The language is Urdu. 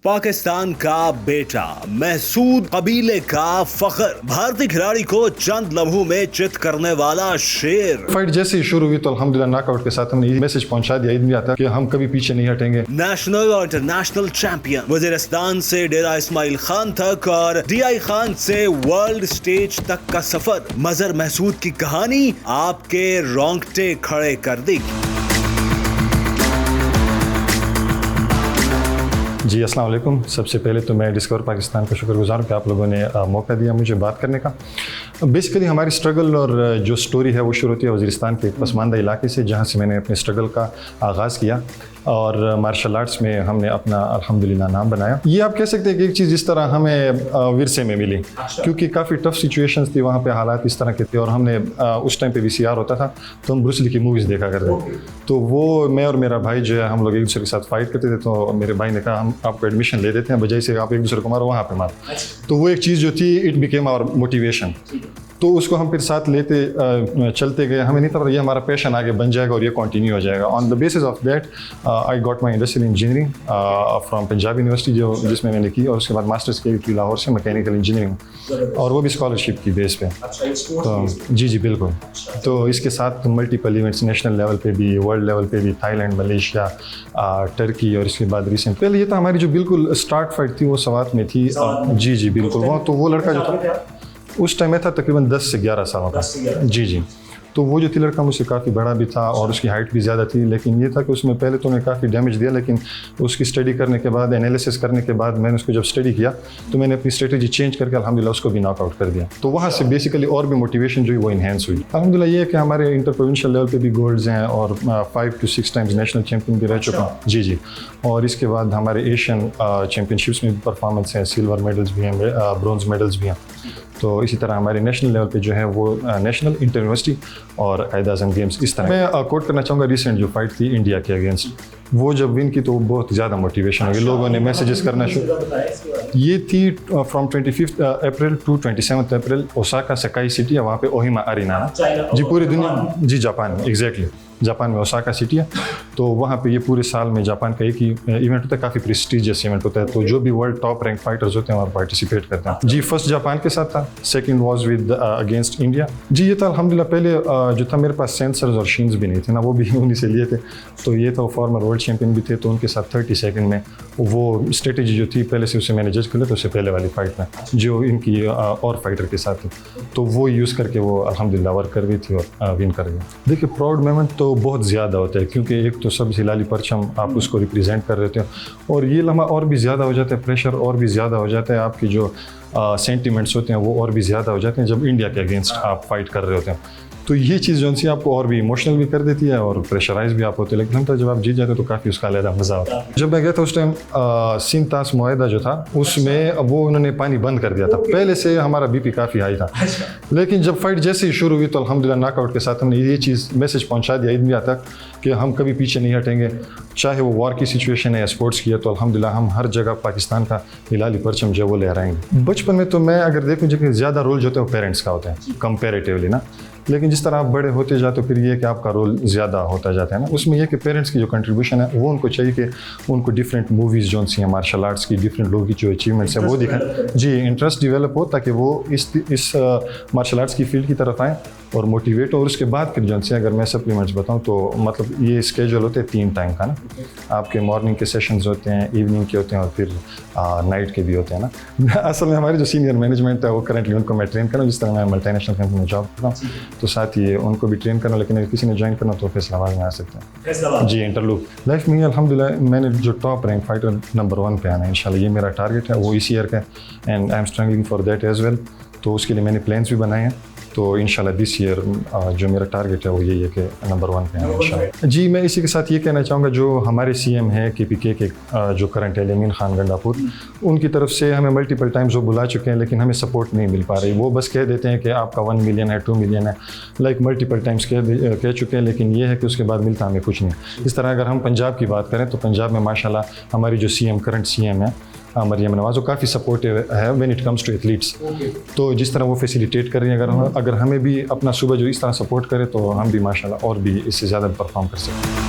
پاکستان کا بیٹا محسود قبیلے کا فخر، بھارتی کھلاڑی کو چند لمحوں میں چت کرنے والا شیر۔ فائٹ جیسے ہی شروع ہوئی تو الحمدللہ ناک آؤٹ کے ساتھ ہم نے یہ میسج پہنچا دیا عید آتا کہ ہم کبھی پیچھے نہیں ہٹیں گے۔ نیشنل اور انٹرنیشنل چیمپئن، وزیرستان سے ڈیرہ اسماعیل خان تک اور ڈی آئی خان سے ورلڈ سٹیج تک کا سفر، مظہر محسود کی کہانی آپ کے رونگٹے کھڑے کر دے گی۔ جی السلام علیکم۔ سب سے پہلے تو میں ڈسکور پاکستان کا شکر گزار ہوں کہ آپ لوگوں نے موقع دیا مجھے بات کرنے کا۔ بیسیکلی ہماری اسٹرگل اور جو سٹوری ہے وہ شروع ہوتی ہے وزیرستان کے پسماندہ علاقے سے، جہاں سے میں نے اپنے اسٹرگل کا آغاز کیا اور مارشل آرٹس میں ہم نے اپنا الحمدللہ نام بنایا۔ یہ آپ کہہ سکتے ہیں کہ ایک چیز جس طرح ہمیں ورثے میں ملی، کیونکہ کافی ٹف سچویشنز تھی وہاں پہ، حالات اس طرح کے تھے، اور ہم نے اس ٹائم پہ VCR ہوتا تھا تو ہم بروس لی کی موویز دیکھا کرتے، تو وہ میں اور میرا بھائی جو ہے ہم لوگ ایک دوسرے کے ساتھ فائٹ کرتے تھے، تو میرے بھائی نے کہا ہم آپ کو ایڈمیشن لے دیتے ہیں بجائے سے آپ ایک دوسرے کو مارو وہاں پہ مارو۔ تو وہ ایک چیز جو تھی اٹ بیکیم آور موٹیویشن، تو اس کو ہم پھر ساتھ لیتے چلتے گئے۔ ہمیں نہیں پتا یہ ہمارا پیشن آگے بن جائے گا اور یہ کنٹینیو ہو جائے گا۔ On the basis of that I got my industrial engineering from Punjab University, جس میں نے کی، اور اس کے بعد ماسٹرس کی لاہور سے میکینیکل انجینئرنگ، اور وہ بھی اسکالرشپ کی بیس پہ۔ تو جی بالکل۔ تو اس کے ساتھ ملٹیپل ایونٹس نیشنل لیول پہ بھی، ورلڈ لیول پہ بھی، تھائی لینڈ، ملیشیا، ٹرکی، اور اس کے بعد ریسنٹ پہلے یہ تھا ہماری جو بالکل اسٹارٹ فائٹ تھی وہ سوات میں تھی۔ جی بالکل۔ وہ تو وہ لڑکا جو تھا اس ٹائم میں تھا تقریباً 10 سے 11 سالوں کا۔ جی تو وہ جو تھی لڑکا مجھ سے کافی بڑا بھی تھا اور اس کی ہائٹ بھی زیادہ تھی، لیکن یہ تھا کہ اس میں پہلے تو نے کافی ڈیمیج دیا، لیکن اس کی اسٹڈی کرنے کے بعد، انالیسس کرنے کے بعد، میں نے اس کو جب اسٹڈی کیا تو میں نے اپنی اسٹریٹجی چینج کر کے الحمدللہ اس کو بھی ناک آؤٹ کر دیا۔ تو وہاں سے بیسیکلی اور بھی موٹیویشن جو ہے وہ انہینس ہوئی۔ الحمدللہ یہ ہے کہ ہمارے انٹر پروونشل لیول پہ بھی گولڈز ہیں اور 5 to 6 ٹائمز نیشنل چیمپئن بھی رہ چکا ہوں۔ جی اور اس کے بعد ہمارے ایشین چیمپئن شپس میں بھی پرفارمنس ہیں، سلور میڈلز بھی ہیں، برونز میڈلز بھی ہیں۔ تو اسی طرح ہمارے نیشنل لیول پہ جو ہے وہ نیشنل، انٹر یونیورسٹی اور قائد اعظم گیمز اس طرح۔ میں کوٹ کرنا چاہوں گا ریسنٹ جو فائٹ تھی انڈیا کے اگینسٹ، وہ جب ون کی تو بہت زیادہ موٹیویشن ہوئی، لوگوں نے میسیجز کرنا شروع۔ یہ تھی from 25 April to 27 April Osaka sky city ہے، وہاں پہ اوہیما ارینا، جی پوری دنیا، جی جاپان میں، ایگزیکٹلی جاپان میں اوساکا سٹی ہے۔ تو وہاں پہ یہ پورے سال میں جاپان کا ایک ہی ایونٹ ہوتا ہے، کافی پریسٹیجیس ایونٹ ہوتا ہے، تو جو بھی ورلڈ ٹاپ رینک فائٹرز ہوتے ہیں وہاں پارٹیسپیٹ کرتے ہیں۔ جی فرسٹ جاپان کے ساتھ تھا، second was with against India. جی یہ تھا الحمدللہ، پہلے جو تھا میرے پاس سینسرز اور شینز بھی نہیں تھے نا، وہ بھی انہیں سے لیے تھے، تو یہ تھا فارمر ورلڈ چیمپئن بھی تھے، تو ان کے ساتھ 30 سیکنڈ میں وہ اسٹریٹجی جو تھی پہلے سے اسے میں نے جج کر لیا، تو اس سے پہلے والی فائٹ میں جو ان کی اور فائٹر کے ساتھ تھی، تو وہ یوز کر کے وہ الحمدللہ ورک کر گئی تھی اور ون کر گئی۔ دیکھیے پراؤڈ مومنٹ تو بہت زیادہ ہوتا ہے، کیونکہ ایک تو سب سے لالی پرچم آپ اس کو ریپرزینٹ کر رہے ہوتے ہیں، اور یہ لمحہ اور بھی زیادہ ہو جاتا ہے، پریشر اور بھی زیادہ ہو جاتا ہے، آپ کی جو سینٹیمنٹس ہوتے ہیں وہ اور بھی زیادہ ہو جاتے ہیں جب انڈیا کے اگینسٹ آپ فائٹ کر رہے ہوتے ہیں۔ تو یہ چیز جو سی آپ کو اور بھی ایموشنل بھی کر دیتی ہے اور پریشرائز بھی آپ ہوتے ہیں، لیکن جب آپ جیت جاتے ہیں تو کافی اس کا علیحدہ مزہ ہوتا ہے۔ جب میں گیا تھا اس ٹائم سین تاس معاہدہ جو تھا اس میں وہ انہوں نے پانی بند کر دیا تھا، پہلے سے ہمارا BP کافی ہائی تھا، لیکن جب فائٹ جیسے ہی شروع ہوئی تو الحمدللہ ناک آؤٹ کے ساتھ ہم نے یہ چیز میسج پہنچا دیا عید تک کہ ہم کبھی پیچھے نہیں ہٹیں گے، چاہے وہ وار کی سچویشن ہے یا اسپورٹس کی ہے، تو الحمدللہ ہم ہر جگہ پاکستان کا ہلالی پرچم جو وہ لہرائیں گے۔ بچپن میں تو میں اگر دیکھوں کہ زیادہ رول جو ہوتا ہے وہ پیرنٹس کا ہوتا ہے کمپیریٹیولی نا، لیکن جس طرح آپ بڑے ہوتے جاتے پھر یہ کہ آپ کا رول زیادہ ہوتا جاتا ہے نا، اس میں یہ کہ پیرنٹس کی جو کنٹریبیوشن ہے وہ ان کو چاہیے کہ ان کو ڈفرینٹ موویز جو سی ہیں مارشل آرٹس کی، ڈفرینٹ لوگوں کی جو اچیومنٹس ہیں وہ دکھائیں، جی انٹرسٹ ڈیولپ ہو تاکہ وہ اس مارشل آرٹس کی فیلڈ کی طرف آئیں اور موٹیویٹ ہو۔ اور اس کے بعد پھر جو سے اگر میں سپلیمنٹس بتاؤں تو مطلب یہ اسکیجول ہوتے ہیں 3 ٹائم کا نا، آپ کے مارننگ کے سیشنز ہوتے ہیں، ایوننگ کے ہوتے ہیں، اور پھر نائٹ کے بھی ہوتے ہیں نا۔ اصل میں ہماری جو سینئر مینجمنٹ ہے وہ کرنٹلی ان کو میں ٹرین کر رہا ہوں، جس طرح میں ملٹی نیشنل کمپنی میں جاب کرتا ہوں تو ساتھ ہی ان کو بھی ٹرین کرنا، لیکن اگر کسی نے جوائن کرنا تو فیصلہ آباد میں آ سکتے ہیں۔ جی انٹرلوپ لائف میں الحمدللہ میں نے جو ٹاپ رینک فائٹر نمبر 1 پہ آنا ہے انشاءاللہ، یہ میرا ٹارگیٹ ہے، وہ اس ایئر کا ہے، and I am struggling for that as well. تو اس کے لیے میں نے پلانس بھی بنائے ہیں، تو انشاءاللہ دس ایئر جو میرا ٹارگیٹ ہے وہ یہی ہے کہ نمبر 1 پہ آنا انشاءاللہ۔ جی میں اسی کے ساتھ یہ کہنا چاہوں گا، جو ہمارے CM ہیں KPK کے جو کرنٹ ہے یمین خان گنڈا پور، ان کی طرف سے ہمیں ملٹیپل ٹائمز وہ بلا چکے ہیں، لیکن ہمیں سپورٹ نہیں مل پا رہی۔ وہ بس کہہ دیتے ہیں کہ آپ کا 1 ملین ہے، 2 ملین ہے، لائک ملٹیپل ٹائمز کہہ چکے ہیں، لیکن یہ ہے کہ اس کے بعد ملتا ہمیں کچھ نہیں۔ اس طرح اگر ہم پنجاب کی بات کریں تو پنجاب میں ماشاءاللہ ہماری جو کرنٹ CM ہے مریم نواز، وہ کافی سپورٹیو ہے when it comes to athletes, تو جس طرح وہ فیسیلیٹیٹ کر رہی ہیں، اگر ہمیں بھی اپنا صوبہ جو اس طرح سپورٹ کرے تو ہم بھی ماشاءاللہ اور بھی اس سے زیادہ پرفارم کر سکتے ہیں۔